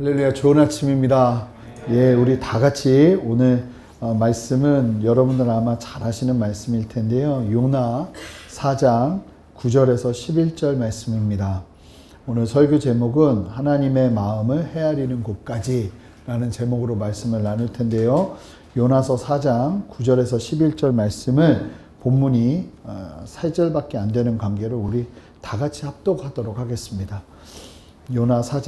할렐루야, 좋은 아침입니다. 예, 우리 다 같이 오늘 말씀은 여러분들 아마 잘 아시는 말씀일 텐데요. 요나 4장 9절에서 11절 말씀입니다. 오늘 설교 제목은 하나님의 마음을 헤아리는 곳까지 라는 제목으로 말씀을 나눌 텐데요. 요나서 4장 9절에서 11절 말씀을 본문이 3절밖에 안 되는 관계로 우리 다 같이 합독하도록 하겠습니다. 요나서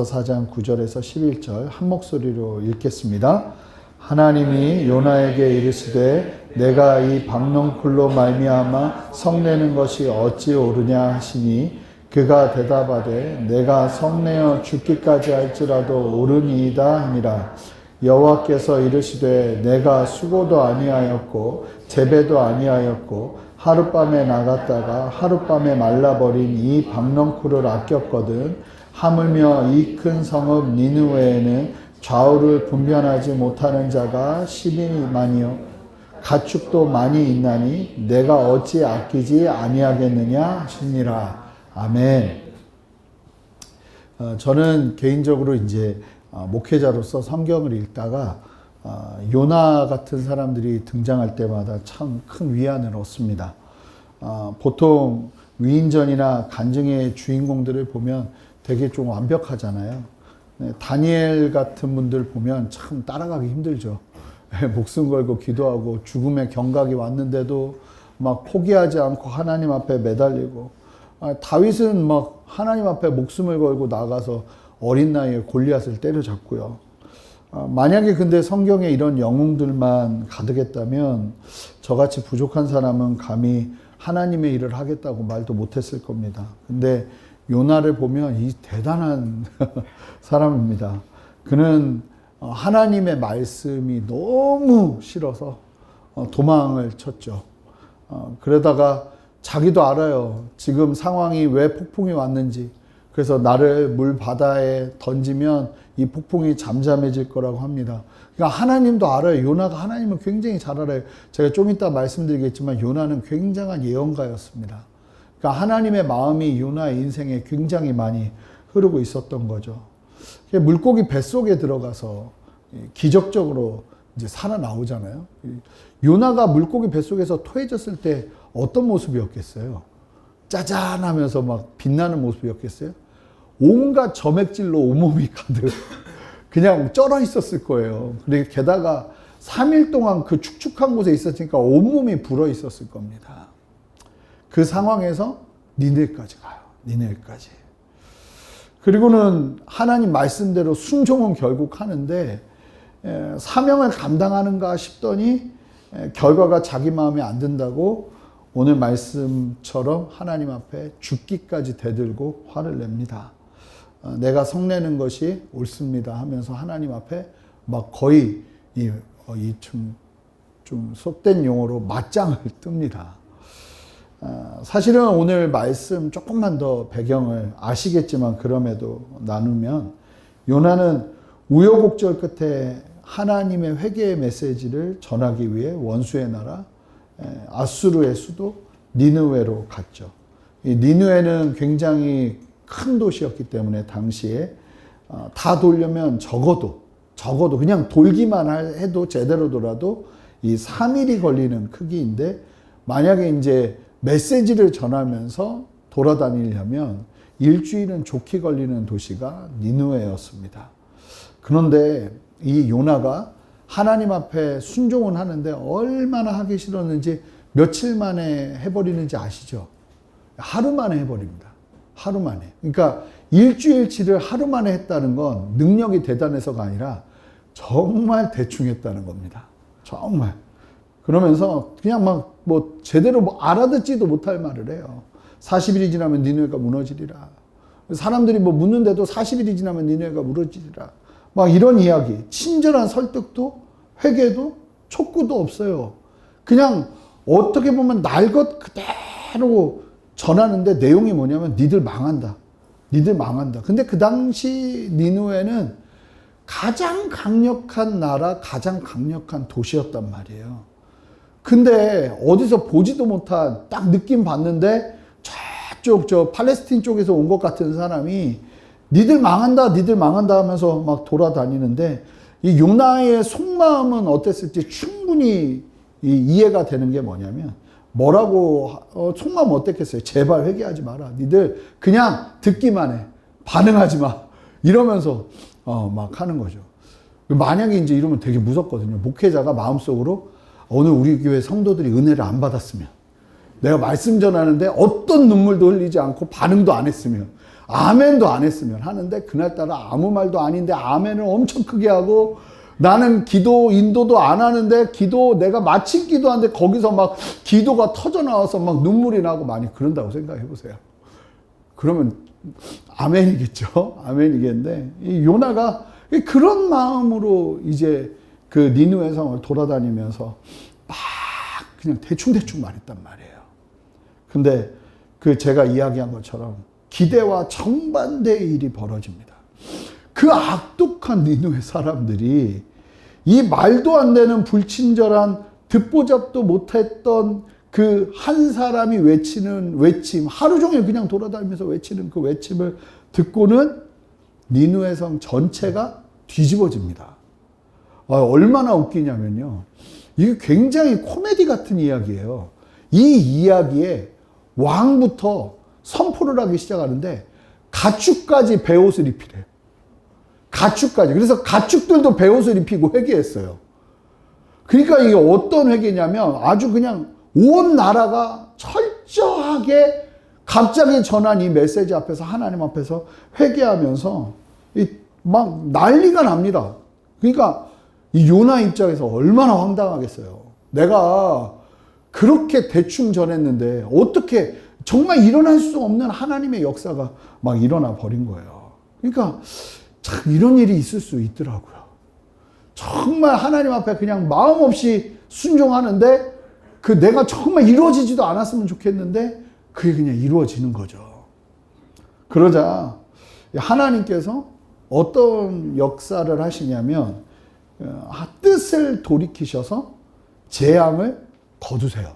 4장 9절에서 11절 한 목소리로 읽겠습니다. 하나님이 요나에게 이르시되 내가 이 박넝쿨로 말미암아 성내는 것이 어찌 옳으냐 하시니 그가 대답하되 내가 성내어 죽기까지 할지라도 옳으니이다 하니라. 여호와께서 이르시되 내가 수고도 아니하였고 재배도 아니하였고 하룻밤에 나갔다가 하룻밤에 말라버린 이 박넝쿨을 아꼈거든. 하물며 이 큰 성읍 니느웨에는 좌우를 분별하지 못하는 자가 12만이요 가축도 많이 있나니 내가 어찌 아끼지 아니하겠느냐 하시니라. 아멘. 저는 개인적으로 이제 목회자로서 성경을 읽다가 요나 같은 사람들이 등장할 때마다 참 큰 위안을 얻습니다. 보통 위인전이나 간증의 주인공들을 보면 되게 좀 완벽하잖아요. 다니엘 같은 분들 보면 참 따라가기 힘들죠. 목숨 걸고 기도하고 죽음의 경각이 왔는데도 막 포기하지 않고 하나님 앞에 매달리고, 다윗은 막 하나님 앞에 목숨을 걸고 나가서 어린 나이에 골리앗을 때려잡고요. 만약에 근데 성경에 이런 영웅들만 가득했다면 저같이 부족한 사람은 감히 하나님의 일을 하겠다고 말도 못했을 겁니다. 근데 요나를 보면 이 대단한 사람입니다. 그는 하나님의 말씀이 너무 싫어서 도망을 쳤죠. 그러다가 자기도 알아요. 지금 상황이 왜 폭풍이 왔는지. 그래서 나를 물 바다에 던지면 이 폭풍이 잠잠해질 거라고 합니다. 그러니까 하나님도 알아요. 요나가 하나님을 굉장히 잘 알아요. 제가 좀 이따 말씀드리겠지만 요나는 굉장한 예언가였습니다. 그러니까 하나님의 마음이 요나의 인생에 굉장히 많이 흐르고 있었던 거죠. 물고기 뱃속에 들어가서 기적적으로 이제 살아나오잖아요. 요나가 물고기 뱃속에서 토해졌을 때 어떤 모습이었겠어요? 짜잔하면서 막 빛나는 모습이었겠어요? 온갖 점액질로 온몸이 가득 그냥 쩔어 있었을 거예요. 그리고 게다가 3일 동안 그 축축한 곳에 있었으니까 온몸이 불어 있었을 겁니다. 그 상황에서 니느웨까지 가요. 니느웨까지. 그리고는 하나님 말씀대로 순종은 결국 하는데 사명을 감당하는가 싶더니 결과가 자기 마음에 안 든다고 오늘 말씀처럼 하나님 앞에 죽기까지 대들고 화를 냅니다. 내가 성내는 것이 옳습니다 하면서 하나님 앞에 막 거의 좀 속된 용어로 맞짱을 뜹니다. 사실은 오늘 말씀 조금만 더 배경을 아시겠지만 그럼에도 나누면 요나는 우여곡절 끝에 하나님의 회개의 메시지를 전하기 위해 원수의 나라 아수르의 수도 니느웨로 갔죠. 이 니느웨는 굉장히 큰 도시였기 때문에 당시에 다 돌려면 적어도 그냥 돌기만 해도 제대로 돌아도 이 3일이 걸리는 크기인데 만약에 이제 메시지를 전하면서 돌아다니려면 일주일은 좋게 걸리는 도시가 니느웨였습니다. 그런데 이 요나가 하나님 앞에 순종은 하는데 얼마나 하기 싫었는지 며칠 만에 해버리는지 아시죠? 하루 만에 해버립니다. 하루 만에. 그러니까 일주일치를 하루 만에 했다는 건 능력이 대단해서가 아니라 정말 대충 했다는 겁니다. 정말. 그러면서 그냥 막 뭐 제대로 알아듣지도 못할 말을 해요. 40일이 지나면 니느웨가 무너지리라. 사람들이 뭐 묻는데도 40일이 지나면 니느웨가 무너지리라. 막 이런 이야기. 친절한 설득도 회개도 촉구도 없어요. 그냥 어떻게 보면 날 것 그대로 전하는데 내용이 뭐냐면 니들 망한다. 니들 망한다. 근데 그 당시 니느웨는 가장 강력한 나라, 가장 강력한 도시였단 말이에요. 근데 어디서 보지도 못한 딱 느낌 봤는데 저쪽 팔레스틴 쪽에서 온 것 같은 사람이 니들 망한다, 니들 망한다 하면서 막 돌아다니는데 이 요나의 속마음은 어땠을지 충분히 이해가 되는 게 뭐냐면 뭐라고 속마음 어땠겠어요? 제발 회개하지 마라. 니들 그냥 듣기만 해. 반응하지 마. 이러면서 막 하는 거죠. 만약에 이제 이러면 되게 무섭거든요. 목회자가 마음속으로 오늘 우리 교회 성도들이 은혜를 안 받았으면, 내가 말씀 전하는데 어떤 눈물도 흘리지 않고 반응도 안 했으면, 아멘도 안 했으면 하는데 그날따라 아무 말도 아닌데 아멘을 엄청 크게 하고, 나는 기도 인도도 안 하는데 내가 마침 기도하는데 거기서 막 기도가 터져 나와서 막 눈물이 나고 많이 그런다고 생각해 보세요. 그러면 아멘이겠죠. 아멘이겠는데 이 요나가 그런 마음으로 이제 그 니느웨 성을 돌아다니면서 막 그냥 대충대충 말했단 말이에요. 근데 그 제가 이야기한 것처럼 기대와 정반대의 일이 벌어집니다. 그 악독한 니느웨 사람들이 이 말도 안 되는 불친절한 듣보잡도 못했던 그 한 사람이 외치는 외침, 하루 종일 그냥 돌아다니면서 외치는 그 외침을 듣고는 니느웨 성 전체가 뒤집어집니다. 얼마나 웃기냐면요. 이게 굉장히 코미디 같은 이야기예요. 이 이야기에 왕부터 선포를 하기 시작하는데 가축까지 베옷을 입히래요. 가축까지. 그래서 가축들도 베옷을 입히고 회개했어요. 그러니까 이게 어떤 회개냐면 아주 그냥 온 나라가 철저하게 갑자기 전한 이 메시지 앞에서 하나님 앞에서 회개하면서 막 난리가 납니다. 그러니까 이 요나 입장에서 얼마나 황당하겠어요. 내가 그렇게 대충 전했는데 어떻게 정말 일어날 수 없는 하나님의 역사가 막 일어나 버린 거예요. 그러니까 참 이런 일이 있을 수 있더라고요. 정말 하나님 앞에 그냥 마음 없이 순종하는데 내가 정말 이루어지지도 않았으면 좋겠는데 그게 그냥 이루어지는 거죠. 그러자 하나님께서 어떤 역사를 하시냐면 뜻을 돌이키셔서 재앙을 거두세요.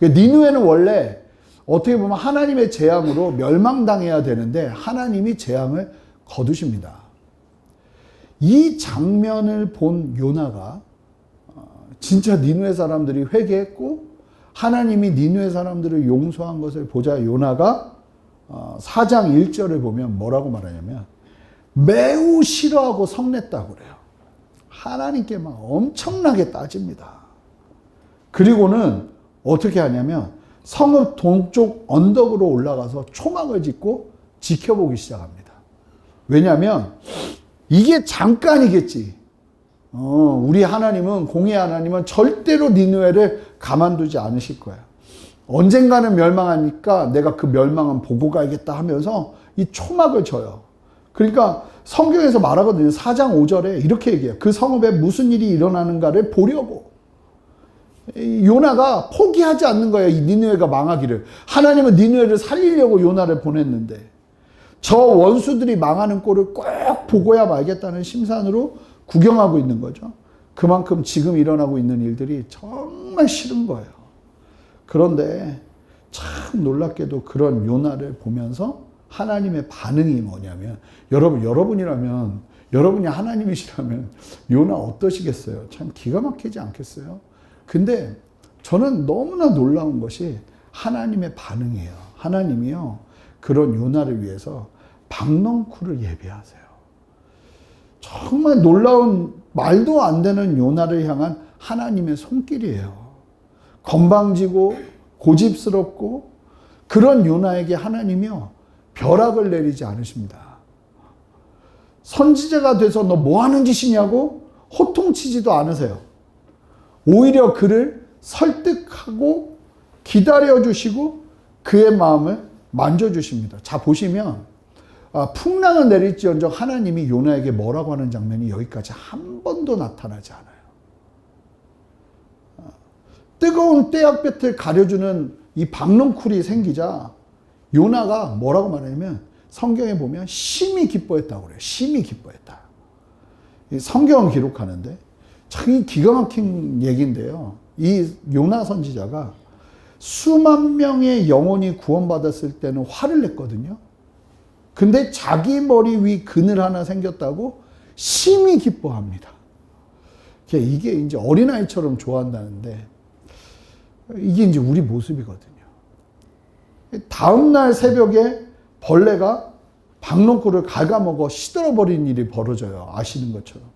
니느웨는 원래 어떻게 보면 하나님의 재앙으로 멸망당해야 되는데 하나님이 재앙을 거두십니다. 이 장면을 본 요나가 진짜 니느웨 사람들이 회개했고 하나님이 니느웨 사람들을 용서한 것을 보자 요나가 4장 1절을 보면 뭐라고 말하냐면 매우 싫어하고 성냈다고 그래요. 하나님께 막 엄청나게 따집니다. 그리고는 어떻게 하냐면 성읍 동쪽 언덕으로 올라가서 초막을 짓고 지켜보기 시작합니다. 왜냐하면 이게 잠깐이겠지. 우리 하나님은, 공의 하나님은 절대로 니느웨를 가만두지 않으실 거야. 언젠가는 멸망하니까 내가 그 멸망은 보고 가야겠다 하면서 이 초막을 져요. 그러니까 성경에서 말하거든요. 4장 5절에 이렇게 얘기해요. 그 성읍에 무슨 일이 일어나는가를 보려고. 요나가 포기하지 않는 거예요. 이 니느웨가 망하기를. 하나님은 니느웨를 살리려고 요나를 보냈는데 저 원수들이 망하는 꼴을 꼭 보고야 말겠다는 심산으로 구경하고 있는 거죠. 그만큼 지금 일어나고 있는 일들이 정말 싫은 거예요. 그런데 참 놀랍게도 그런 요나를 보면서 하나님의 반응이 뭐냐면, 여러분이라면, 여러분이 하나님이시라면 요나 어떠시겠어요? 참 기가 막히지 않겠어요? 근데 저는 너무나 놀라운 것이 하나님의 반응이에요. 하나님이요, 그런 요나를 위해서 박넝쿨을 예비하세요. 정말 놀라운, 말도 안 되는 요나를 향한 하나님의 손길이에요. 건방지고 고집스럽고 그런 요나에게 하나님이요, 벼락을 내리지 않으십니다. 선지자가 돼서 너 뭐 하는 짓이냐고 호통치지도 않으세요. 오히려 그를 설득하고 기다려주시고 그의 마음을 만져주십니다. 자, 보시면 풍랑을 내릴지언정 하나님이 요나에게 뭐라고 하는 장면이 여기까지 한 번도 나타나지 않아요. 뜨거운 떼약볕을 가려주는 이 박넝쿨이 생기자 요나가 뭐라고 말하냐면, 성경에 보면 심히 기뻐했다고 그래요. 심히 기뻐했다. 성경은 기록하는데 참 기가 막힌 얘기인데요. 이 요나 선지자가 수만 명의 영혼이 구원받았을 때는 화를 냈거든요. 근데 자기 머리 위 그늘 하나 생겼다고 심히 기뻐합니다. 이게 이제 어린아이처럼 좋아한다는데, 이게 이제 우리 모습이거든요. 다음날 새벽에 벌레가 박농쿨을 갉아먹어 시들어버린 일이 벌어져요. 아시는 것처럼.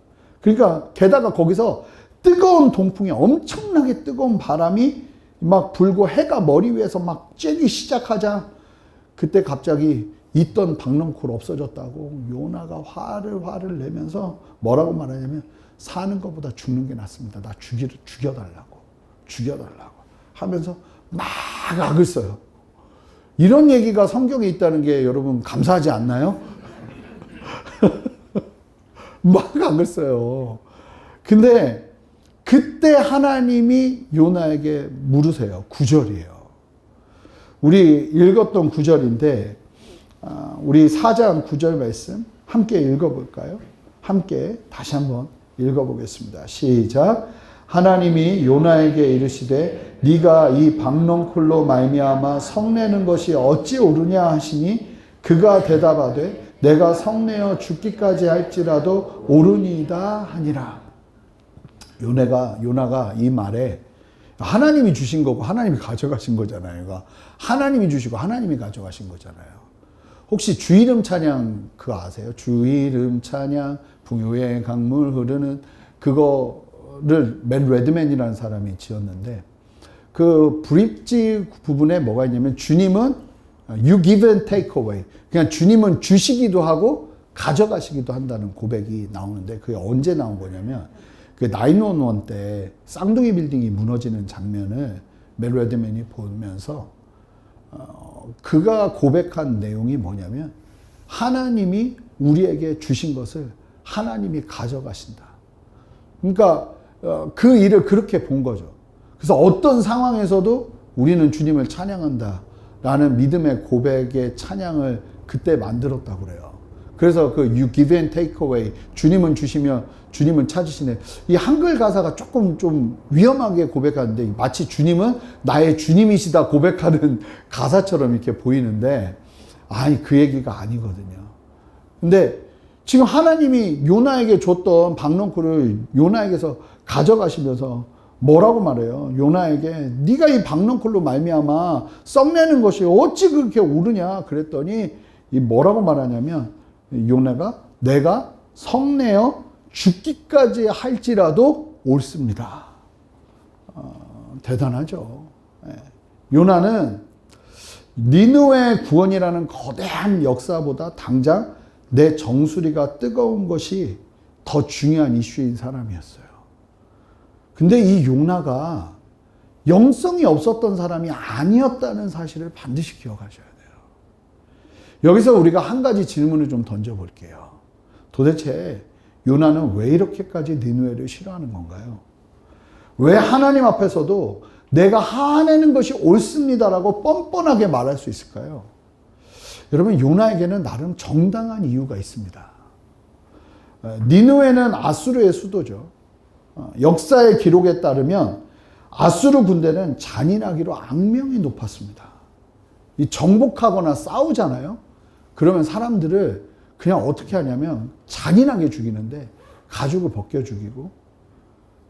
그러니까 게다가 거기서 뜨거운 동풍에 엄청나게 뜨거운 바람이 막 불고 해가 머리 위에서 막 쬐기 시작하자 그때 갑자기 있던 박농쿨 없어졌다고 요나가 화를 내면서 뭐라고 말하냐면 사는 것보다 죽는 게 낫습니다. 나 죽여달라고 하면서 막 악을 써요. 이런 얘기가 성경에 있다는 게 여러분 감사하지 않나요? 막 악을 써요. 근데 그때 하나님이 요나에게 물으세요. 9절이에요. 우리 읽었던 9절인데 우리 4장 9절 말씀 함께 읽어볼까요? 함께 다시 한번 읽어보겠습니다. 시작. 하나님이 요나에게 이르시되 네가 이 박농쿨로 말미암아 성내는 것이 어찌 옳으냐 하시니 그가 대답하되 내가 성내어 죽기까지 할지라도 옳으니이다 하니라. 요나가 이 말에 하나님이 주신 거고 하나님이 가져가신 거잖아요. 하나님이 주시고 하나님이 가져가신 거잖아요. 혹시 주 이름 찬양 그거 아세요? 주 이름 찬양 풍요의 강물 흐르는 그거를 맨 레드맨이라는 사람이 지었는데 그 브릿지 부분에 뭐가 있냐면 주님은 you give and take away. 그냥 주님은 주시기도 하고 가져가시기도 한다는 고백이 나오는데 그게 언제 나온 거냐면 그 911 때 쌍둥이 빌딩이 무너지는 장면을 맨 레드맨이 보면서 그가 고백한 내용이 뭐냐면 하나님이 우리에게 주신 것을 하나님이 가져가신다. 그러니까 그 일을 그렇게 본 거죠. 그래서 어떤 상황에서도 우리는 주님을 찬양한다 라는 믿음의 고백의 찬양을 그때 만들었다고 그래요. 그래서 그 you give and take away, 주님은 주시며 주님은 찾으시네. 이 한글 가사가 조금 좀 위험하게 고백하는데 마치 주님은 나의 주님이시다 고백하는 가사처럼 이렇게 보이는데 아니 그 얘기가 아니거든요. 근데 지금 하나님이 요나에게 줬던 박농쿨을 요나에게서 가져가시면서 뭐라고 말해요? 요나에게 네가 이 박농쿨로 말미암아 썩내는 것이 어찌 그렇게 옳으냐 그랬더니 이 뭐라고 말하냐면 요나가 내가 성내어 죽기까지 할지라도 옳습니다. 대단하죠. 요나는 니느웨 구원이라는 거대한 역사보다 당장 내 정수리가 뜨거운 것이 더 중요한 이슈인 사람이었어요. 근데 이 요나가 영성이 없었던 사람이 아니었다는 사실을 반드시 기억하셔야 돼요. 여기서 우리가 한 가지 질문을 좀 던져볼게요. 도대체 요나는 왜 이렇게까지 니느웨를 싫어하는 건가요? 왜 하나님 앞에서도 내가 화내는 것이 옳습니다라고 뻔뻔하게 말할 수 있을까요? 여러분 요나에게는 나름 정당한 이유가 있습니다. 니느웨는 아수르의 수도죠. 역사의 기록에 따르면 아수르 군대는 잔인하기로 악명이 높았습니다. 이 정복하거나 싸우잖아요. 그러면 사람들을 그냥 어떻게 하냐면 잔인하게 죽이는데 가죽을 벗겨 죽이고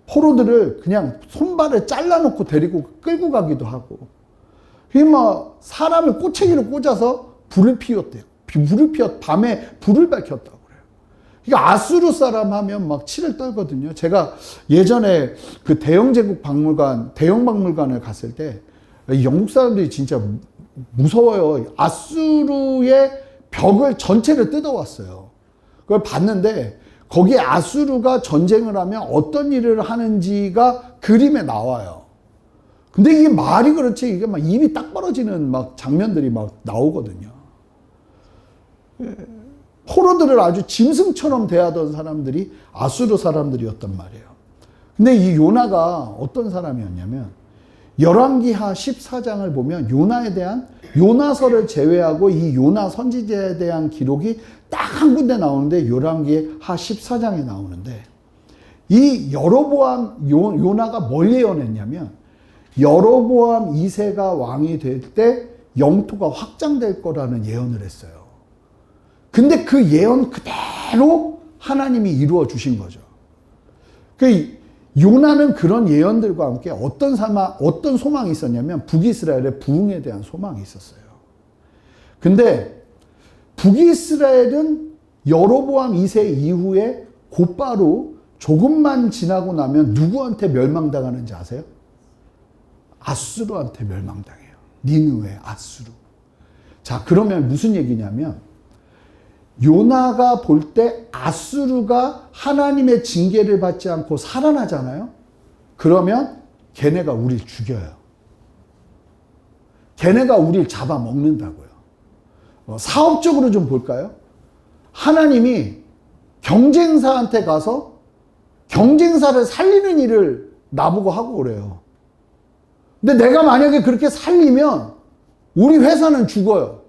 포로들을 그냥 손발을 잘라놓고 데리고 끌고 가기도 하고 막 사람을 꼬챙이로 꽂아서 불을 피웠대요. 밤에 불을 밝혔다고 그래요. 그러니까 아수르 사람 하면 막 치를 떨거든요. 제가 예전에 그 대영 박물관을 갔을 때 영국 사람들이 진짜 무서워요. 아수르의 벽을 전체를 뜯어왔어요. 그걸 봤는데 거기에 아수르가 전쟁을 하면 어떤 일을 하는지가 그림에 나와요. 근데 이게 말이 그렇지 이게 막 입이 딱 벌어지는 막 장면들이 막 나오거든요. 포로들을 아주 짐승처럼 대하던 사람들이 아수르 사람들이었단 말이에요. 근데 이 요나가 어떤 사람이었냐면 열왕기하 14장을 보면 요나에 대한 요나서를 제외하고 이 요나 선지자에 대한 기록이 딱 한 군데 나오는데 열왕기하 14장에 나오는데 이 여로보암 요나가 뭘 예언했냐면 여로보암 2세가 왕이 될 때 영토가 확장될 거라는 예언을 했어요. 근데 그 예언 그대로 하나님이 이루어 주신 거죠. 그 요나는 그런 예언들과 함께 어떤 소망이 있었냐면 북이스라엘의 부흥에 대한 소망이 있었어요. 근데 북이스라엘은 여로보암 2세 이후에 곧바로 조금만 지나고 나면 누구한테 멸망당하는지 아세요? 아수르한테 멸망당해요. 니느웨, 아수르. 자, 그러면 무슨 얘기냐면 요나가 볼 때 아수르가 하나님의 징계를 받지 않고 살아나잖아요. 그러면 걔네가 우리를 죽여요. 걔네가 우리를 잡아먹는다고요. 사업적으로 좀 볼까요? 하나님이 경쟁사한테 가서 경쟁사를 살리는 일을 나보고 하고 그래요. 근데 내가 만약에 그렇게 살리면 우리 회사는 죽어요.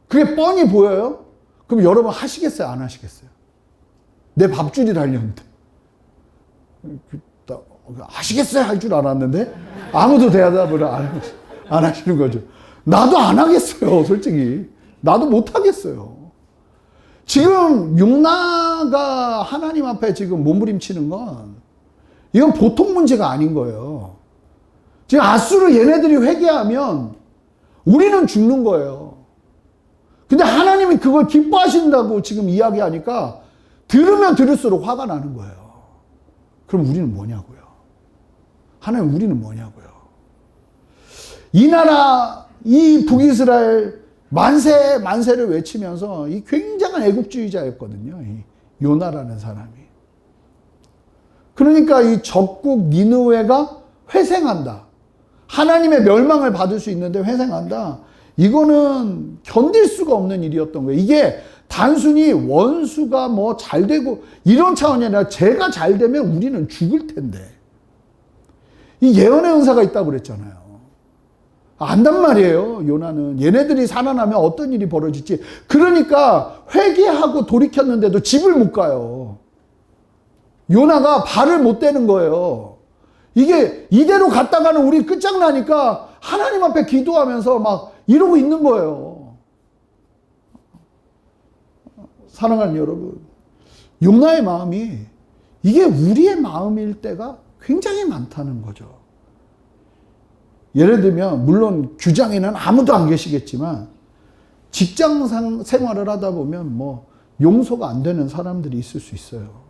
그게 뻔히 보여요? 그럼 여러분 하시겠어요? 안 하시겠어요? 내 밥줄일 하려는데. 하시겠어요? 할 줄 알았는데 아무도 대답을 안 하시는 거죠. 나도 안 하겠어요. 솔직히. 나도 못 하겠어요. 지금 요나가 하나님 앞에 지금 몸부림치는 건 이건 보통 문제가 아닌 거예요. 지금 아수르 얘네들이 회개하면 우리는 죽는 거예요. 근데 하나님이 그걸 기뻐하신다고 지금 이야기하니까 들으면 들을수록 화가 나는 거예요. 그럼 우리는 뭐냐고요? 하나님, 우리는 뭐냐고요? 이 나라, 이 북이스라엘 만세를 외치면서 이 굉장한 애국주의자였거든요. 이 요나라는 사람이. 그러니까 이 적국 니느웨가 회생한다. 하나님의 멸망을 받을 수 있는데 회생한다. 이거는 견딜 수가 없는 일이었던 거예요. 이게 단순히 원수가 뭐 잘 되고 이런 차원이 아니라 제가 잘 되면 우리는 죽을 텐데. 이 예언의 은사가 있다고 그랬잖아요. 안단 말이에요. 요나는 얘네들이 살아나면 어떤 일이 벌어질지. 그러니까 회개하고 돌이켰는데도 집을 못 가요. 요나가 발을 못 대는 거예요. 이게 이대로 갔다가는 우리 끝장나니까 하나님 앞에 기도하면서 막 이러고 있는 거예요. 사랑하는 여러분, 요나의 마음이 이게 우리의 마음일 때가 굉장히 많다는 거죠. 예를 들면 물론 규장에는 아무도 안 계시겠지만 직장 생활을 하다 보면 뭐 용서가 안 되는 사람들이 있을 수 있어요.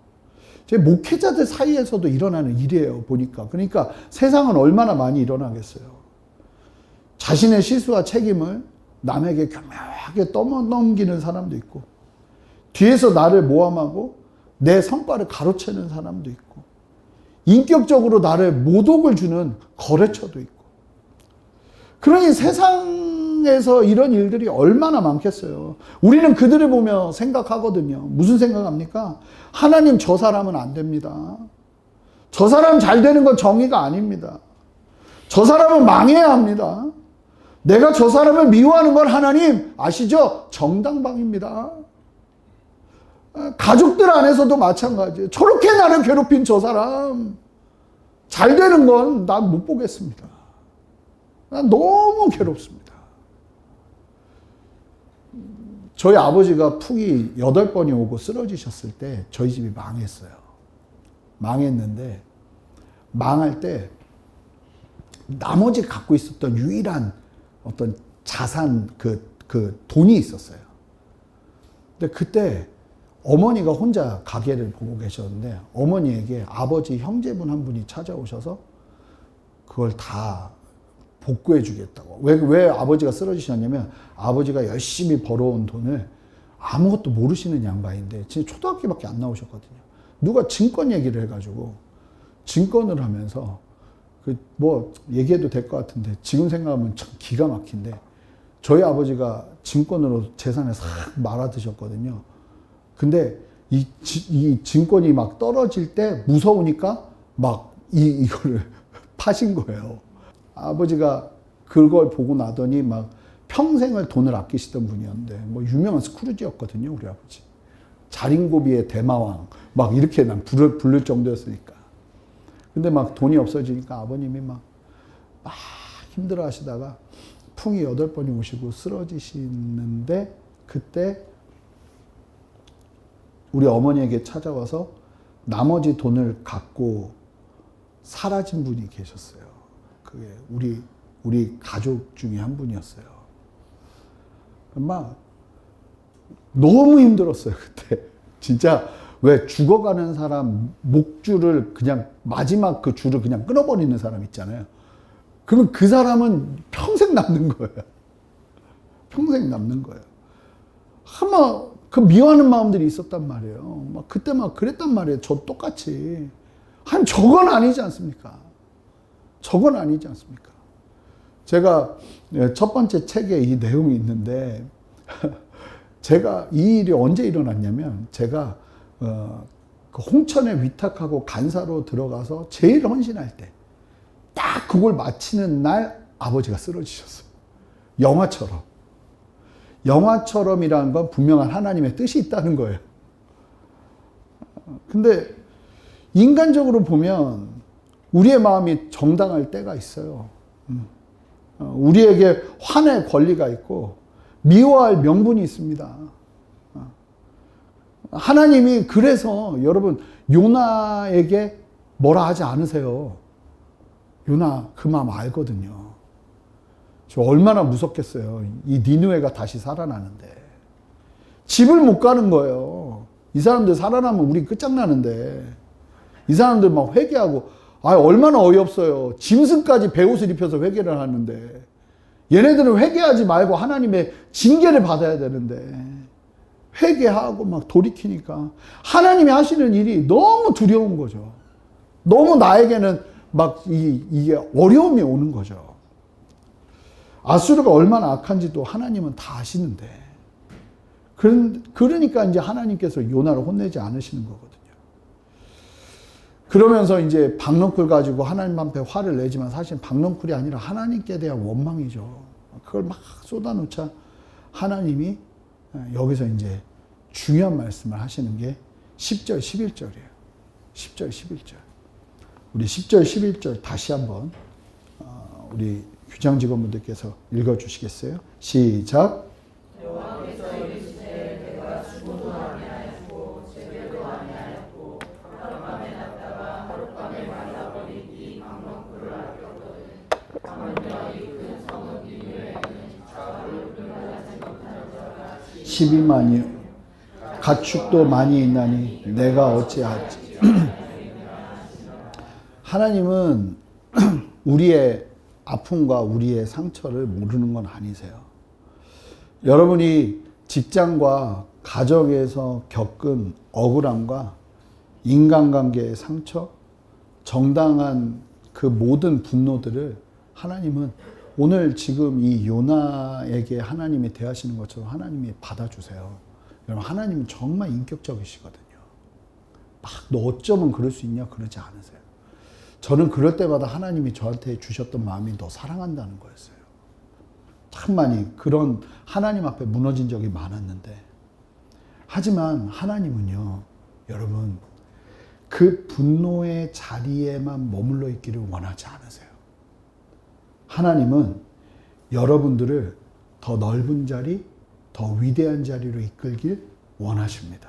제 목회자들 사이에서도 일어나는 일이에요, 보니까. 그러니까 세상은 얼마나 많이 일어나겠어요. 자신의 실수와 책임을 남에게 교묘하게 떠넘기는 사람도 있고, 뒤에서 나를 모함하고 내 성과를 가로채는 사람도 있고, 인격적으로 나를 모독을 주는 거래처도 있고. 그러니 세상에서 이런 일들이 얼마나 많겠어요. 우리는 그들을 보며 생각하거든요. 무슨 생각합니까? 하나님, 저 사람은 안 됩니다. 저 사람 잘 되는 건 정의가 아닙니다. 저 사람은 망해야 합니다. 내가 저 사람을 미워하는 건 하나님 아시죠? 정당방입니다. 가족들 안에서도 마찬가지예요. 저렇게 나를 괴롭힌 저 사람 잘 되는 건 난 못 보겠습니다. 난 너무 괴롭습니다. 저희 아버지가 풍이 8번이 오고 쓰러지셨을 때 저희 집이 망했어요. 망했는데 망할 때 나머지 갖고 있었던 유일한 어떤 자산 그 돈이 있었어요. 근데 그때 어머니가 혼자 가게를 보고 계셨는데 어머니에게 아버지 형제분 한 분이 찾아오셔서 그걸 다 복구해 주겠다고. 왜 아버지가 쓰러지셨냐면 아버지가 열심히 벌어온 돈을 아무것도 모르시는 양반인데 진짜 초등학교밖에 안 나오셨거든요. 누가 증권 얘기를 해가지고 증권을 하면서 뭐 얘기해도 될 것 같은데 지금 생각하면 참 기가 막힌데 저희 아버지가 증권으로 재산을 싹 말아드셨거든요. 근데 이 증권이 막 떨어질 때 무서우니까 막 이거를 파신 거예요. 아버지가 그걸 보고 나더니 막 평생을 돈을 아끼시던 분이었는데 뭐 유명한 스크루지였거든요, 우리 아버지. 자린고비의 대마왕 막 이렇게 난 부를 정도였으니까. 근데 막 돈이 없어지니까 아버님이 막 힘들어 하시다가 풍이 8번이 오시고 쓰러지시는데 그때 우리 어머니에게 찾아와서 나머지 돈을 갖고 사라진 분이 계셨어요. 그게 우리 가족 중에 한 분이었어요. 막 너무 힘들었어요, 그때. 진짜 왜 죽어가는 사람 목줄을 그냥 마지막 그 줄을 그냥 끊어버리는 사람 있잖아요. 그러면 그 사람은 평생 남는 거예요. 평생 남는 거예요. 아마 그 미워하는 마음들이 있었단 말이에요. 막 그때 막 그랬단 말이에요. 저 똑같이. 한 저건 아니지 않습니까? 저건 아니지 않습니까? 제가 첫 번째 책에 이 내용이 있는데 제가 이 일이 언제 일어났냐면 제가 그 홍천에 위탁하고 간사로 들어가서 제일 헌신할 때 딱 그걸 마치는 날 아버지가 쓰러지셨어요. 영화처럼. 영화처럼이라는 건 분명한 하나님의 뜻이 있다는 거예요. 근데 인간적으로 보면 우리의 마음이 정당할 때가 있어요. 우리에게 화낼 권리가 있고 미워할 명분이 있습니다. 하나님이 그래서 여러분 요나에게 뭐라 하지 않으세요. 요나 그 마음 알거든요. 저 얼마나 무섭겠어요. 이 니느웨가 다시 살아나는데. 집을 못 가는 거예요. 이 사람들 살아나면 우리 끝장나는데. 이 사람들 막 회개하고 얼마나 어이없어요. 짐승까지 베옷을 입혀서 회개를 하는데 얘네들은 회개하지 말고 하나님의 징계를 받아야 되는데 회개하고 막 돌이키니까 하나님이 하시는 일이 너무 두려운 거죠. 너무 나에게는 막 이게 어려움이 오는 거죠. 아수르가 얼마나 악한지도 하나님은 다 아시는데 그러니까 이제 하나님께서 요나를 혼내지 않으시는 거거든요. 그러면서 이제 박넝쿨 가지고 하나님 앞에 화를 내지만 사실 박넝쿨이 아니라 하나님께 대한 원망이죠. 그걸 막 쏟아놓자 하나님이 여기서 이제 중요한 말씀을 하시는 게 10절, 11절이에요. 10절, 11절. 우리 10절, 11절 다시 한번 우리 규장 직원분들께서 읽어주시겠어요? 시작. 여호와께서 이르시되 내가 죽어도 아니하였고 제대도 아니하였고 하룻밤에 났다가 하룻밤에 말라버린 이 박넝쿨을 아꼈거든. 하물며 이 큰 성읍 니느웨는 좌우를 분별하지 못하는 자가 12만이요 가축도 많이 있나니 내가 어찌하지. 하나님은 우리의 아픔과 우리의 상처를 모르는 건 아니세요. 여러분이 직장과 가정에서 겪은 억울함과 인간관계의 상처, 정당한 그 모든 분노들을 하나님은 오늘 지금 이 요나에게 하나님이 대하시는 것처럼 하나님이 받아주세요. 여러분 하나님은 정말 인격적이시거든요. 막 너 어쩌면 그럴 수 있냐 그러지 않으세요. 저는 그럴 때마다 하나님이 저한테 주셨던 마음이 너 사랑한다는 거였어요. 참 많이 그런 하나님 앞에 무너진 적이 많았는데 하지만 하나님은요 여러분 그 분노의 자리에만 머물러 있기를 원하지 않으세요. 하나님은 여러분들을 더 넓은 자리, 더 위대한 자리로 이끌길 원하십니다.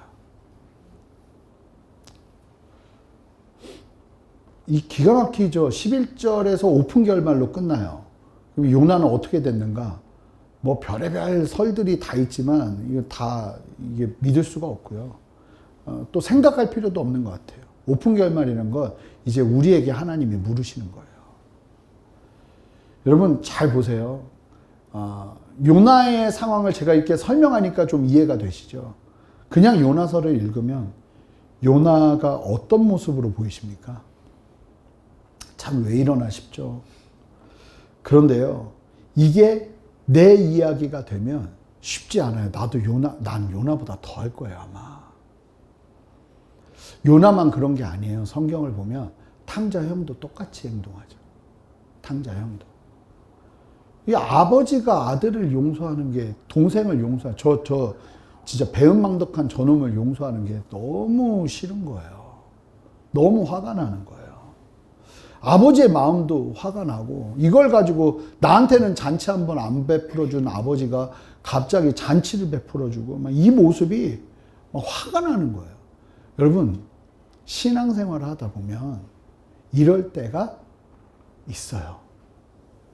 이 기가 막히죠. 11절에서 오픈 결말로 끝나요. 그럼 요나는 어떻게 됐는가? 뭐 별의별 설들이 다 있지만 이게 믿을 수가 없고요. 또 생각할 필요도 없는 것 같아요. 오픈 결말이라는 건 이제 우리에게 하나님이 물으시는 거예요. 여러분 잘 보세요. 요나의 상황을 제가 이렇게 설명하니까 좀 이해가 되시죠? 그냥 요나서를 읽으면 요나가 어떤 모습으로 보이십니까? 참 왜 이러나 싶죠. 그런데요, 이게 내 이야기가 되면 쉽지 않아요. 난 요나보다 더 할 거예요, 아마. 요나만 그런 게 아니에요. 성경을 보면 탕자 형도 똑같이 행동하죠. 탕자 형도. 이 아버지가 아들을 용서하는 게 동생을 용서하는 저 진짜 배은망덕한 저놈을 용서하는 게 너무 싫은 거예요. 너무 화가 나는 거예요. 아버지의 마음도 화가 나고 이걸 가지고 나한테는 잔치 한번 안 베풀어준 아버지가 갑자기 잔치를 베풀어주고 막 이 모습이 막 화가 나는 거예요. 여러분, 신앙생활을 하다 보면 이럴 때가 있어요.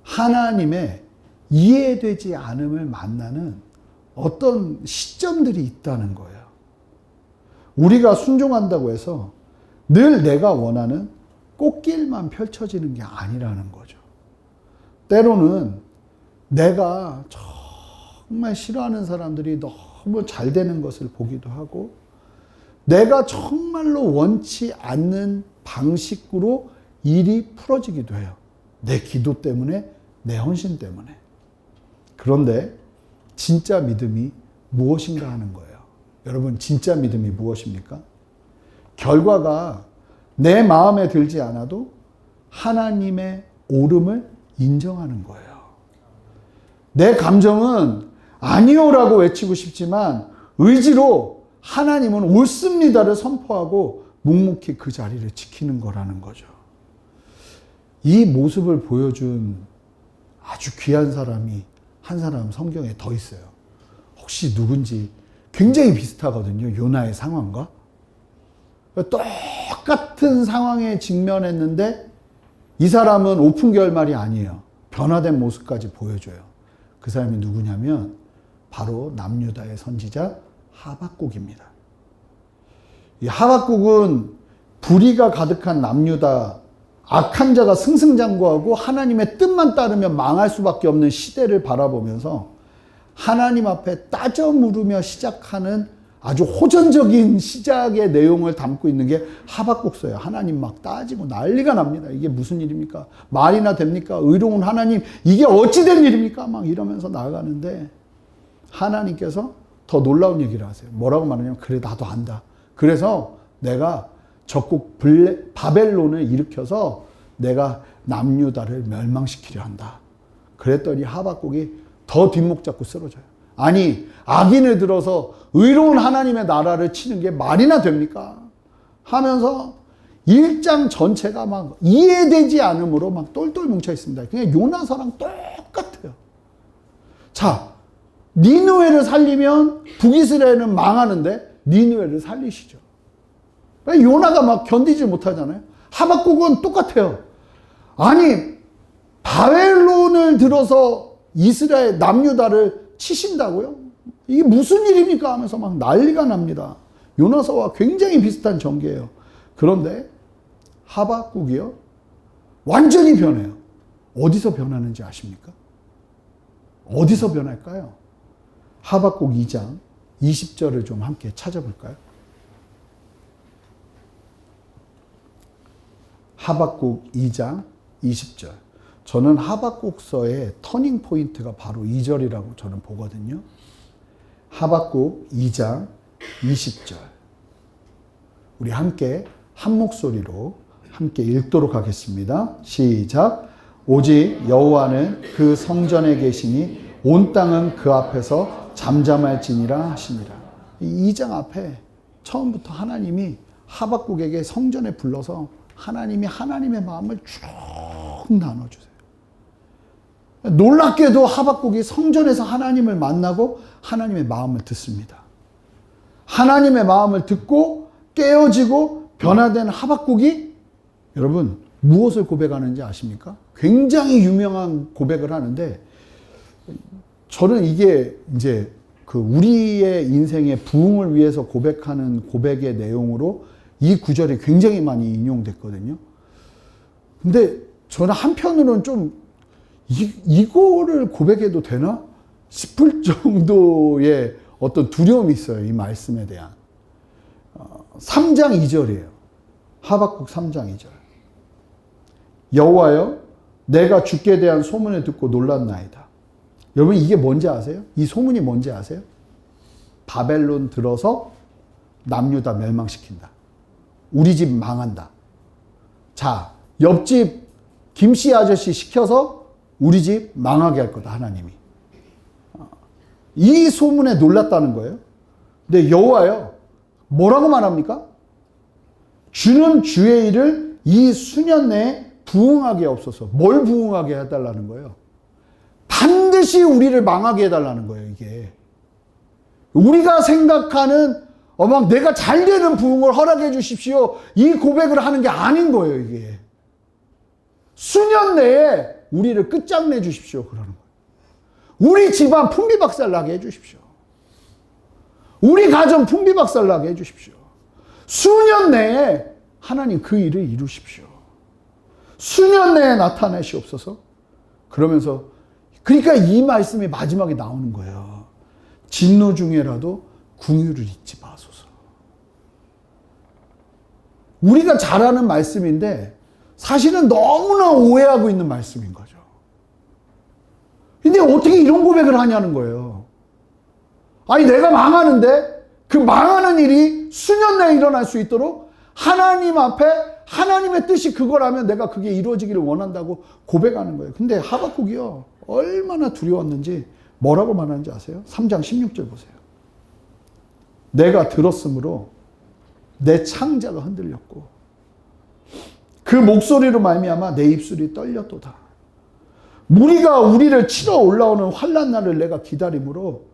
하나님의 이해되지 않음을 만나는 어떤 시점들이 있다는 거예요. 우리가 순종한다고 해서 늘 내가 원하는 꽃길만 펼쳐지는 게 아니라는 거죠. 때로는 내가 정말 싫어하는 사람들이 너무 잘 되는 것을 보기도 하고, 내가 정말로 원치 않는 방식으로 일이 풀어지기도 해요. 내 기도 때문에, 내 헌신 때문에. 그런데 진짜 믿음이 무엇인가 하는 거예요. 여러분, 진짜 믿음이 무엇입니까? 결과가 내 마음에 들지 않아도 하나님의 옳음을 인정하는 거예요. 내 감정은 아니요라고 외치고 싶지만 의지로 하나님은 옳습니다를 선포하고 묵묵히 그 자리를 지키는 거라는 거죠. 이 모습을 보여준 아주 귀한 사람이 한 사람 성경에 더 있어요. 혹시 누군지 굉장히 비슷하거든요. 요나의 상황과. 똑같은 상황에 직면했는데 이 사람은 오픈 결말이 아니에요. 변화된 모습까지 보여줘요. 그 사람이 누구냐면 바로 남유다의 선지자 하박국입니다. 이 하박국은 불의가 가득한 남유다, 악한 자가 승승장구하고 하나님의 뜻만 따르면 망할 수밖에 없는 시대를 바라보면서 하나님 앞에 따져 물으며 시작하는 아주 호전적인 시작의 내용을 담고 있는 게 하박국서예요. 하나님 막 따지고 난리가 납니다. 이게 무슨 일입니까? 말이나 됩니까? 의로운 하나님, 이게 어찌 된 일입니까? 막 이러면서 나아가는데 하나님께서 더 놀라운 얘기를 하세요. 뭐라고 말하냐면, 그래 나도 안다. 그래서 내가 적국 바벨론을 일으켜서 내가 남유다를 멸망시키려 한다. 그랬더니 하박국이 더 뒷목 잡고 쓰러져요. 아니, 악인을 들어서 의로운 하나님의 나라를 치는 게 말이나 됩니까? 하면서 1장 전체가 막 이해되지 않으므로 막 똘똘 뭉쳐 있습니다. 그냥 요나서랑 똑같아요. 자, 니느웨를 살리면 북이스라엘은 망하는데 니느웨를 살리시죠. 요나가 막 견디지 못하잖아요. 하박국은 똑같아요. 아니, 바벨론을 들어서 이스라엘 남유다를 치신다고요? 이게 무슨 일입니까? 하면서 막 난리가 납니다. 요나서와 굉장히 비슷한 전개예요. 그런데 하박국이요, 완전히 변해요. 어디서 변하는지 아십니까? 어디서 변할까요? 하박국 2장 20절을 좀 함께 찾아볼까요? 하박국 2장 20절. 저는 하박국서의 터닝 포인트가 바로 2절이라고 저는 보거든요. 하박국 2장 20절. 우리 함께 한 목소리로 함께 읽도록 하겠습니다. 시작. 오직 여호와는 그 성전에 계시니 온 땅은 그 앞에서 잠잠할지니라 하시니라. 이 2장 앞에 처음부터 하나님이 하박국에게 성전에 불러서 하나님이 하나님의 마음을 쭉 나눠주세요. 놀랍게도 하박국이 성전에서 하나님을 만나고 하나님의 마음을 듣습니다. 하나님의 마음을 듣고 깨어지고 변화된 하박국이 여러분 무엇을 고백하는지 아십니까? 굉장히 유명한 고백을 하는데, 저는 이게 이제 그 우리의 인생의 부흥을 위해서 고백하는 고백의 내용으로 이 구절이 굉장히 많이 인용됐거든요. 근데 저는 한편으로는 좀 이거를 고백해도 되나 싶을 정도의 어떤 두려움이 있어요. 이 말씀에 대한. 3장 2절이에요. 하박국 3장 2절. 여호와여, 내가 주께 대한 소문을 듣고 놀랐나이다. 여러분, 이게 뭔지 아세요? 이 소문이 뭔지 아세요? 바벨론 들어서 남유다 멸망시킨다. 우리 집 망한다. 자, 옆집 김씨 아저씨 시켜서 우리 집 망하게 할 거다, 하나님이. 이 소문에 놀랐다는 거예요. 근데 여호와여, 뭐라고 말합니까? 주는 주의 일을 이 수년 내에 부응하게 없어서. 뭘 부응하게 해달라는 거예요? 반드시 우리를 망하게 해달라는 거예요, 이게. 우리가 생각하는 막 내가 잘 되는 부흥을 허락해 주십시오. 이 고백을 하는 게 아닌 거예요, 이게. 수년 내에 우리를 끝장내 주십시오. 그러는 거예요. 우리 집안 풍비박살나게 해 주십시오. 우리 가정 풍비박살나게 해 주십시오. 수년 내에 하나님 그 일을 이루십시오. 수년 내에 나타내시옵소서. 그러면서 그러니까 이 말씀이 마지막에 나오는 거예요. 진노 중에라도 긍휼을 잊지 마소서. 우리가 잘 아는 말씀인데 사실은 너무나 오해하고 있는 말씀인 거죠. 근데 어떻게 이런 고백을 하냐는 거예요. 아니 내가 망하는데 그 망하는 일이 수년 내에 일어날 수 있도록 하나님 앞에 하나님의 뜻이 그거라면 내가 그게 이루어지기를 원한다고 고백하는 거예요. 근데 하박국이요. 얼마나 두려웠는지 뭐라고 말하는지 아세요? 3장 16절 보세요. 내가 들었으므로 내 창자가 흔들렸고 그 목소리로 말미암아 내 입술이 떨렸도다. 무리가 우리를 치러 올라오는 환난 날을 내가 기다림으로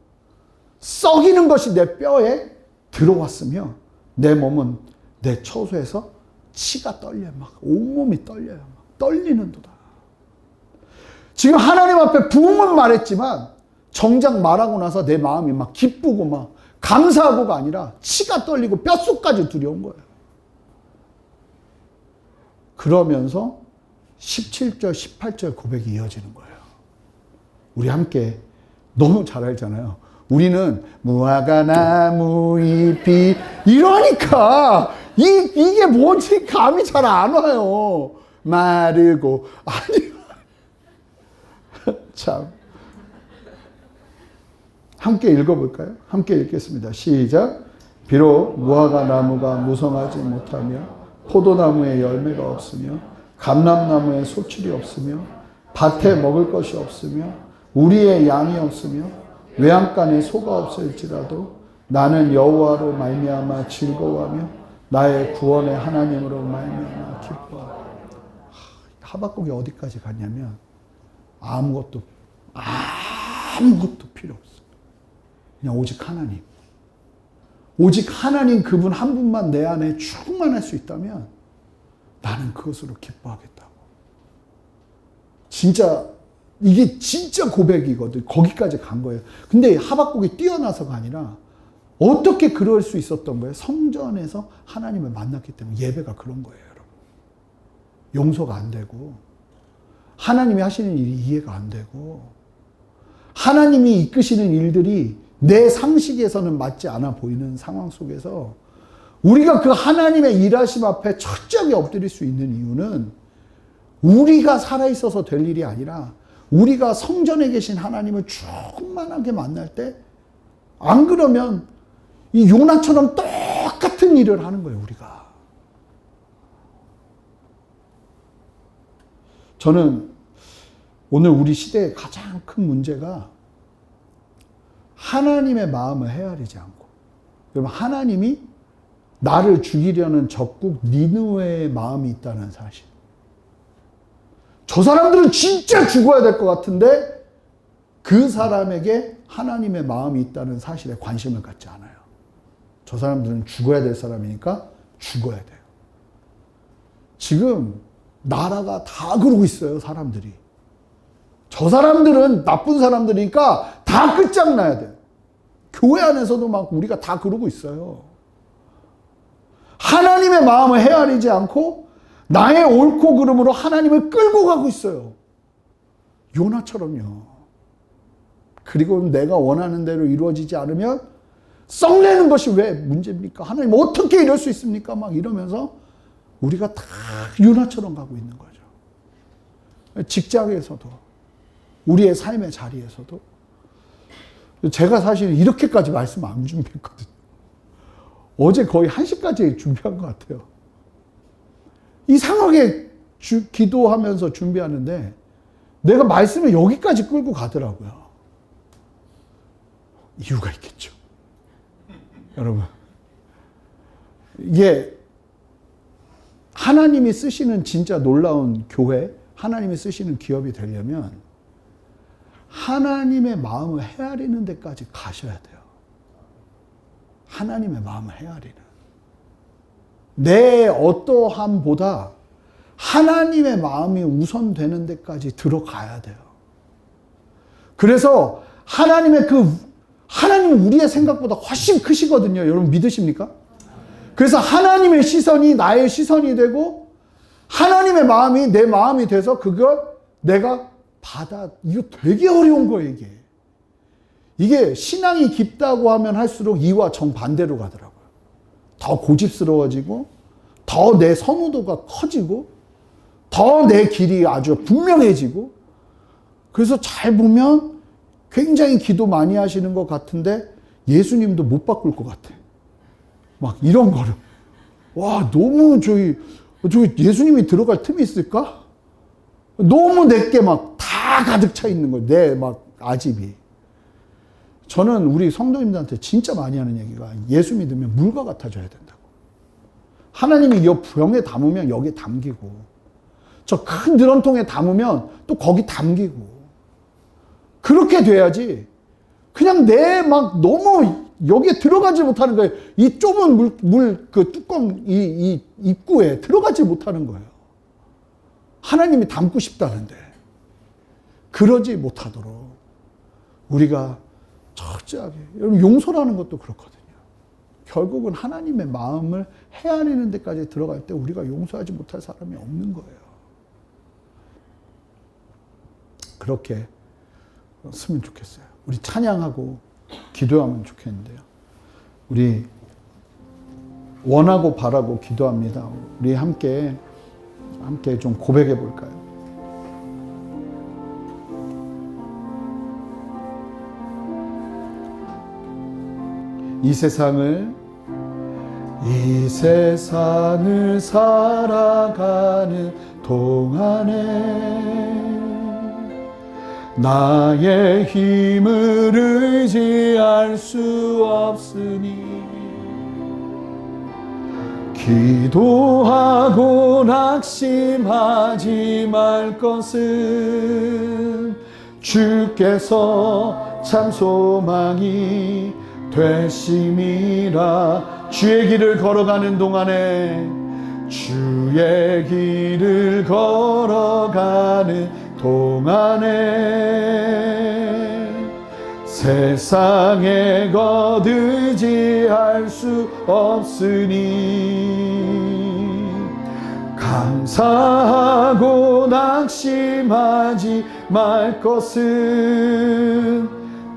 썩이는 것이 내 뼈에 들어왔으며 내 몸은 내 처소에서 치가 떨려요. 막 온몸이 떨려요. 막 떨리는도다. 지금 하나님 앞에 부흥은 말했지만 정작 말하고 나서 내 마음이 막 기쁘고 막 감사하고가 아니라 치가 떨리고 뼛속까지 두려운 거예요. 그러면서 17절, 18절 고백이 이어지는 거예요. 우리 함께 너무 잘 알잖아요. 우리는 무화과 나무 잎이 이러니까 이게 뭔지 감이 잘 안 와요. 마르고 아니 참 함께 읽어볼까요? 함께 읽겠습니다. 시작. 비록 무화과 나무가 무성하지 못하며 포도나무에 열매가 없으며 감람나무에 소출이 없으며 밭에 먹을 것이 없으며 우리의 양이 없으며 외양간에 소가 없을지라도 나는 여호와로 말미암아 즐거워하며 나의 구원의 하나님으로 말미암아 기뻐하라. 하박국이 어디까지 갔냐면 아무것도 필요 없어. 그냥 오직 하나님. 오직 하나님 그분 한 분만 내 안에 충만할 수 있다면 나는 그것으로 기뻐하겠다고. 진짜 이게 진짜 고백이거든. 거기까지 간 거예요. 근데 하박국이 뛰어나서가 아니라 어떻게 그럴 수 있었던 거예요? 성전에서 하나님을 만났기 때문에. 예배가 그런 거예요, 여러분. 용서가 안 되고 하나님이 하시는 일이 이해가 안 되고 하나님이 이끄시는 일들이 내 상식에서는 맞지 않아 보이는 상황 속에서 우리가 그 하나님의 일하심 앞에 철저하게 엎드릴 수 있는 이유는 우리가 살아있어서 될 일이 아니라 우리가 성전에 계신 하나님을 충만하게 만날 때 안 그러면 이 요나처럼 똑같은 일을 하는 거예요, 우리가. 저는 오늘 우리 시대의 가장 큰 문제가 하나님의 마음을 헤아리지 않고, 그러면 하나님이 나를 죽이려는 적국 니느웨의 마음이 있다는 사실. 저 사람들은 진짜 죽어야 될 것 같은데 그 사람에게 하나님의 마음이 있다는 사실에 관심을 갖지 않아요. 저 사람들은 죽어야 될 사람이니까 죽어야 돼요. 지금 나라가 다 그러고 있어요, 사람들이. 저 사람들은 나쁜 사람들이니까 다 끝장나야 돼요. 교회 안에서도 막 우리가 다 그러고 있어요. 하나님의 마음을 헤아리지 않고 나의 옳고 그름으로 하나님을 끌고 가고 있어요. 요나처럼요. 그리고 내가 원하는 대로 이루어지지 않으면 썩내는 것이 왜 문제입니까? 하나님 어떻게 이럴 수 있습니까? 막 이러면서 우리가 다 요나처럼 가고 있는 거죠. 직장에서도 우리의 삶의 자리에서도. 제가 사실 이렇게까지 말씀 안 준비했거든요. 어제 거의 1시까지 준비한 것 같아요. 이상하게 기도하면서 준비하는데 내가 말씀을 여기까지 끌고 가더라고요. 이유가 있겠죠. 여러분, 이게 하나님이 쓰시는 진짜 놀라운 교회, 하나님이 쓰시는 기업이 되려면 하나님의 마음을 헤아리는 데까지 가셔야 돼요. 하나님의 마음을 헤아리는, 내 어떠함보다 하나님의 마음이 우선되는 데까지 들어가야 돼요. 그래서 하나님은 우리의 생각보다 훨씬 크시거든요. 여러분 믿으십니까? 그래서 하나님의 시선이 나의 시선이 되고 하나님의 마음이 내 마음이 돼서 그걸 내가 이거 되게 어려운 거예요, 이게 신앙이 깊다고 하면 할수록 이와 정반대로 가더라고요. 더 고집스러워지고, 더 내 선호도가 커지고, 더 내 길이 아주 분명해지고, 그래서 잘 보면 굉장히 기도 많이 하시는 것 같은데 예수님도 못 바꿀 것 같아. 막 이런 거를. 와, 너무 저기 예수님이 들어갈 틈이 있을까? 너무 내게 막 다 가득 차 있는 거예요. 내 막 아집이. 저는 우리 성도님들한테 진짜 많이 하는 얘기가 예수 믿으면 물과 같아져야 된다고. 하나님이 이 병에 담으면 여기에 담기고, 저 큰 드럼통에 담으면 또 거기 담기고, 그렇게 돼야지 그냥 내 막 너무 여기에 들어가지 못하는 거예요. 이 좁은 물 그 뚜껑 이 입구에 들어가지 못하는 거예요. 하나님이 담고 싶다는데 그러지 못하도록 우리가 철저하게, 여러분 용서라는 것도 그렇거든요. 결국은 하나님의 마음을 헤아리는 데까지 들어갈 때 우리가 용서하지 못할 사람이 없는 거예요. 그렇게 쓰면 좋겠어요. 우리 찬양하고 기도하면 좋겠는데요. 우리 원하고 바라고 기도합니다. 우리 함께 좀 고백해 볼까요? 이 세상을 살아가는 동안에 나의 힘을 의지할 수 없으니 기도하고 낙심하지 말 것은 주께서 참 소망이 되심이라. 주의 길을 걸어가는 동안에, 주의 길을 걸어가는 동안에 세상에 거두지할 수 없으니 감사하고 낙심하지 말 것은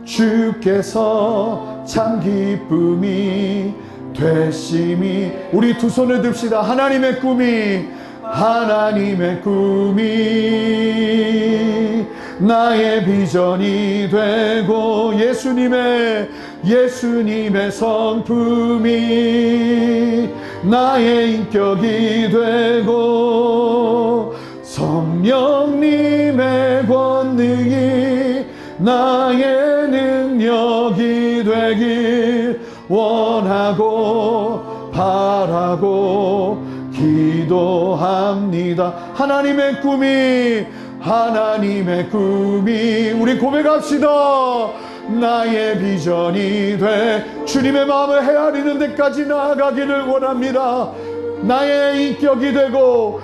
주께서 참 기쁨이 되심이. 우리 두 손을 듭시다. 하나님의 꿈이 나의 비전이 되고 예수님의 성품이 나의 인격이 되고 성령님의 권능이 나의 능력이 되길 원하고 바라고 기도합니다. 하나님의 꿈이 우리 고백합시다. 나의 비전이 돼 주님의 마음을 헤아리는 데까지 나아가기를 원합니다. 나의 인격이 되고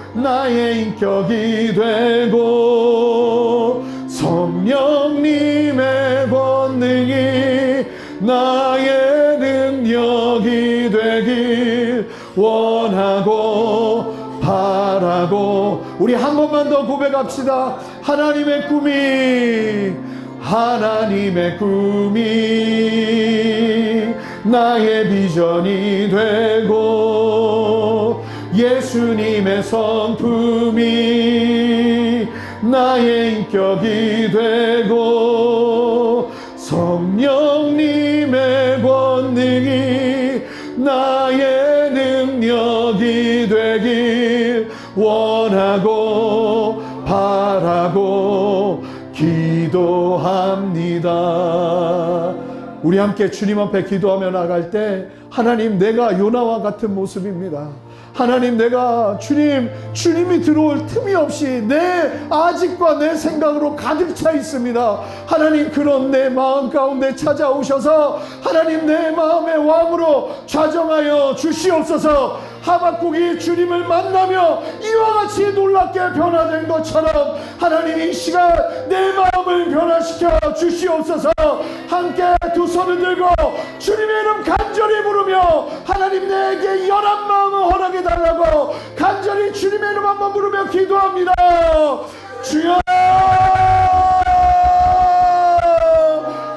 성령님의 권능이 나의 능력이 되길 원하고 바라고. 우리 한 번만 더 고백합시다. 하나님의 꿈이 나의 비전이 되고 예수님의 성품이 나의 인격이 되고 성령님의 권능이 나의 능력이 되길 원하고 바라고 기도합니다. 우리 함께 주님 앞에 기도하며 나갈 때 하나님, 내가 요나와 같은 모습입니다. 하나님, 내가 주님이 들어올 틈이 없이 내 아직과 내 생각으로 가득 차 있습니다. 하나님, 그런 내 마음 가운데 찾아오셔서 하나님, 내 마음의 왕으로 좌정하여 주시옵소서. 하박국이 주님을 만나며 이와 같이 놀랍게 변화된 것처럼 하나님, 이 시간 내 마음을 변화시켜 주시옵소서. 함께 두 손을 들고 주님의 이름 간절히 부르며 하나님, 내게 연한 마음을 허락해 달라고 간절히 주님의 이름 한번 부르며 기도합니다. 주여,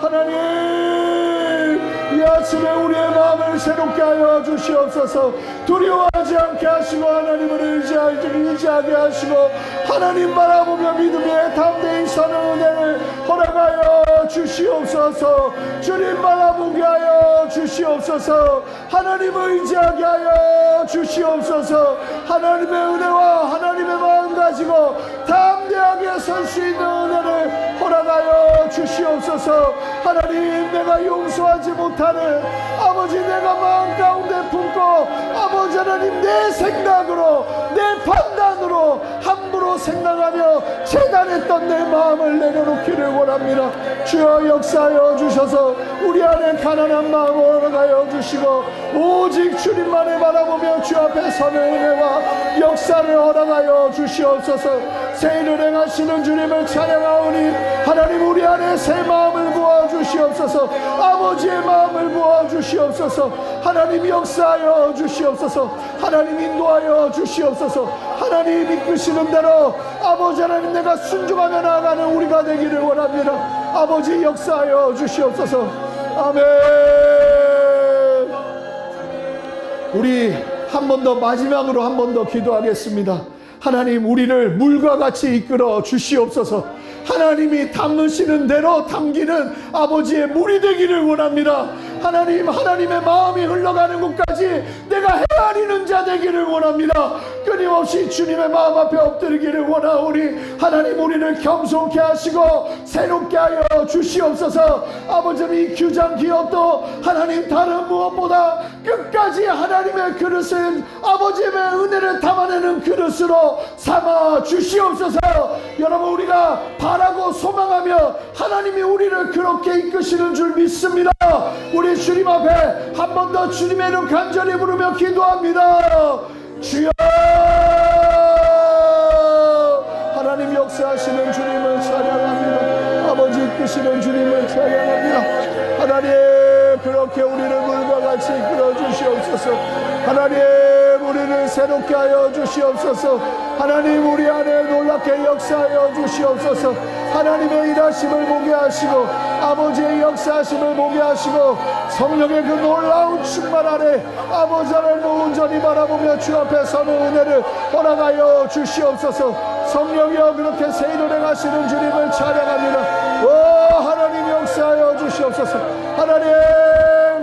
하나님, 이 아침에 우리의 마음을 새롭게 하여 주시옵소서. 두려워하지 않게 하시고 하나님을 의지하게 하시고 하나님 바라보며 믿음의 담대히 서는 은혜를 허락하여 주시옵소서. 주님 바라보게 하여 주시옵소서. 하나님을 의지하게 하여 주시옵소서. 하나님의 은혜와 하나님의 마음 가지고 담대하게 설 수 있는 은혜를 허락하여 주시옵소서. 하나님, 내가 용서하지 못하는 아버지, 내가 마음 가운데 품고 아버지 하나님, 내 생각으로 내 판단으로 함부로 생각하며 재단했던 내 마음을 내려놓기를 원합니다. 주여, 역사하여 주셔서 우리 안에 가난한 마음을 허락하여 주시고 오직 주님만을 바라보며 주 앞에 서는 은혜와 역사를 허락하여 주시옵소서. 새 일을 행하시는 주님을 찬양하오니 하나님, 우리 안에 새 마음을 부어주시옵소서. 아버지의 마음을 부어주시옵소서. 하나님, 역사하여 주시옵소서. 하나님, 인도하여 주시옵소서. 하나님, 이끄시는 대로 아버지 하나님, 내가 순종하며 나아가는 우리가 되기를 원합니다. 아버지, 역사하여 주시옵소서. 아멘. 우리 한 번 더, 마지막으로 한 번 더 기도하겠습니다. 하나님, 우리를 물과 같이 이끌어 주시옵소서. 하나님이 담으시는 대로 담기는 아버지의 물이 되기를 원합니다. 하나님, 하나님의 마음이 흘러가는 곳까지 내가 헤아리는 자 되기를 원합니다. 끊임없이 주님의 마음 앞에 엎드리기를 원하오니 하나님, 우리를 겸손케 하시고 새롭게 하여 주시옵소서. 아버지, 이 규장 기업도 하나님, 다른 무엇보다 끝까지 하나님의 그릇을 아버지의 은혜를 담아내는 그릇으로 삼아 주시옵소서. 여러분, 우리가 바라고 소망하며 하나님이 우리를 그렇게 이끄시는 줄 믿습니다. 우리 주님 앞에 한 번 더 주님의 이름 간절히 부르며 기도합니다. 주여, 하나님 역사하시는 주님을 찬양합니다. 아버지 이끄시는 주님을 찬양합니다. 하나님, 그렇게 우리를 물과 같이 이끌어 주시옵소서. 하나님, 우리를 새롭게 하여 주시옵소서. 하나님, 우리 안에 놀랍게 역사하여 주시옵소서. 하나님의 일하심을 보게 하시고 아버지의 역사하심을 보게 하시고 성령의 그 놀라운 충만 아래 아버지 하나님 온전히 바라보며 주 앞에 서는 은혜를 허락하여 주시옵소서. 성령이여, 그렇게 새 일을 행하시는 주님을 찬양합니다. 오, 하나님 역사하여 주시옵소서. 하나님,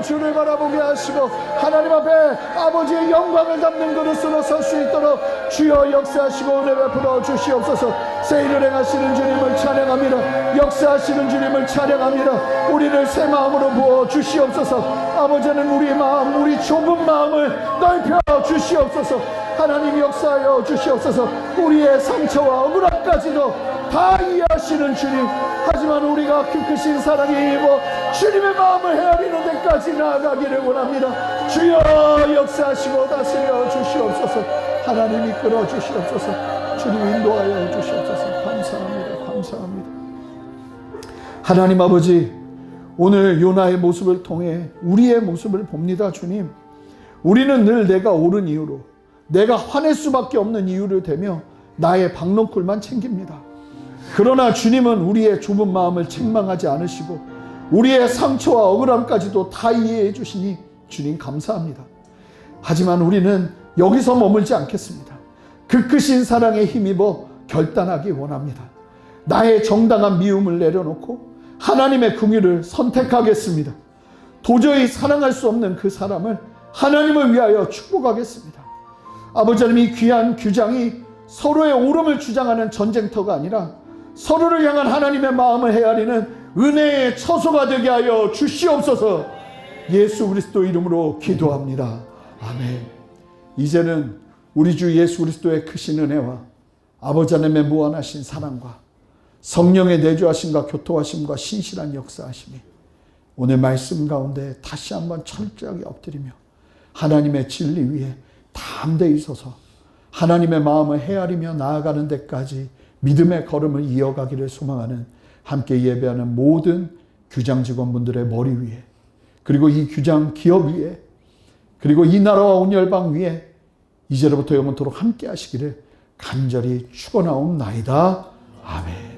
주를 바라보게 하시고 하나님 앞에 아버지의 영광을 담는 그릇으로 설 수 있도록 주여 역사하시고 은혜 베풀어 주시옵소서. 새 일을 행하시는 주님을 찬양합니다. 역사하시는 주님을 찬양합니다. 우리를 새 마음으로 부어 주시옵소서. 아버지는 우리 마음, 우리 좁은 마음을 넓혀 주시옵소서. 하나님 역사하여 주시옵소서. 우리의 상처와 억울함까지도 다 이해하시는 주님, 하지만 우리가 그 크신 사랑에 입어 주님의 마음을 헤아리는 데까지 나아가기를 원합니다. 주여 역사하시고 다스려 주시옵소서. 하나님 이끌어 주시옵소서. 주님 인도하여 주시옵소서. 감사합니다. 감사합니다. 하나님 아버지, 오늘 요나의 모습을 통해 우리의 모습을 봅니다. 주님, 우리는 늘 내가 옳은 이유로, 내가 화낼 수밖에 없는 이유를 대며 나의 박넝쿨만 챙깁니다. 그러나 주님은 우리의 좁은 마음을 책망하지 않으시고 우리의 상처와 억울함까지도 다 이해해 주시니 주님 감사합니다. 하지만 우리는 여기서 머물지 않겠습니다. 그 크신 사랑에 힘입어 결단하기 원합니다. 나의 정당한 미움을 내려놓고 하나님의 긍휼을 선택하겠습니다. 도저히 사랑할 수 없는 그 사람을 하나님을 위하여 축복하겠습니다. 아버지 하나님, 이 귀한 규장이 서로의 옳음을 주장하는 전쟁터가 아니라 서로를 향한 하나님의 마음을 헤아리는 은혜의 처소가 되게 하여 주시옵소서. 예수 그리스도 이름으로 기도합니다. 아멘. 이제는 우리 주 예수 그리스도의 크신 은혜와 아버지 하나님의 무한하신 사랑과 성령의 내주하심과 교통하심과 신실한 역사하심이 오늘 말씀 가운데 다시 한번 철저하게 엎드리며 하나님의 진리 위에 담대히 서서 하나님의 마음을 헤아리며 나아가는 데까지 믿음의 걸음을 이어가기를 소망하는 함께 예배하는 모든 규장 직원분들의 머리 위에, 그리고 이 규장 기업 위에, 그리고 이 나라와 온 열방 위에 이제로부터 영원토록 함께 하시기를 간절히 축원하옵나이다. 아멘.